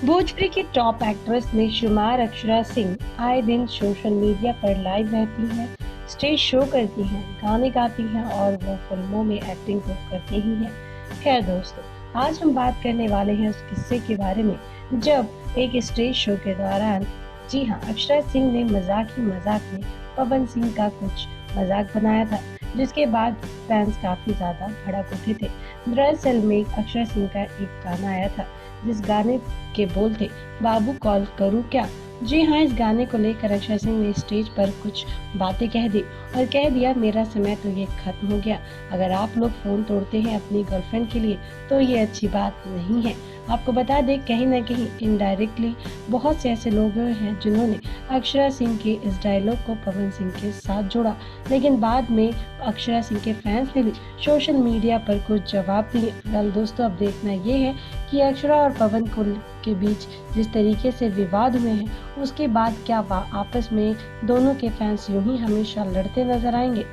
भोजपुरी की top actress में शुमार अक्षरा सिंह आए दिन सोशल मीडिया पर लाइव रहती हैं, स्टेज शो करती हैं, गाने गाती हैं और वो फिल्मों में एक्टिंग तो करती ही हैं। खैर दोस्तों, आज हम बात करने वाले हैं उस किस्से के बारे में जब एक स्टेज शो के दौरान जी हाँ, अक्षरा सिंह ने मजाक ही मजाक में पवन सिंह का कुछ मजाक बनाया था, जिसके बाद फैंस काफी ज्यादा भड़क उठे थे। दरअसल में अक्षरा सिंह का एक गाना आया था जिस गाने के बोल थे, बाबू कॉल करूँ क्या। जी हाँ, इस गाने को लेकर अक्षय सिंह ने स्टेज पर कुछ बातें कह दी और कह दिया मेरा समय तो ये खत्म हो गया। अगर आप लोग फोन तोड़ते हैं अपनी गर्लफ्रेंड के लिए तो ये अच्छी बात नहीं है। आपको बता दें, कहीं ना कहीं इनडायरेक्टली बहुत से ऐसे लोग हैं जिन्होंने अक्षरा सिंह के इस डायलॉग को पवन सिंह के साथ जोड़ा, लेकिन बाद में अक्षरा सिंह के फैंस ने भी सोशल मीडिया पर कुछ जवाब दिए। वेल दोस्तों, अब देखना ये है कि अक्षरा और पवन को के बीच जिस तरीके से विवाद हुए हैं, उसके बाद क्या आपस में दोनों के फैंस यूं ही हमेशा लड़ते नजर आएंगे।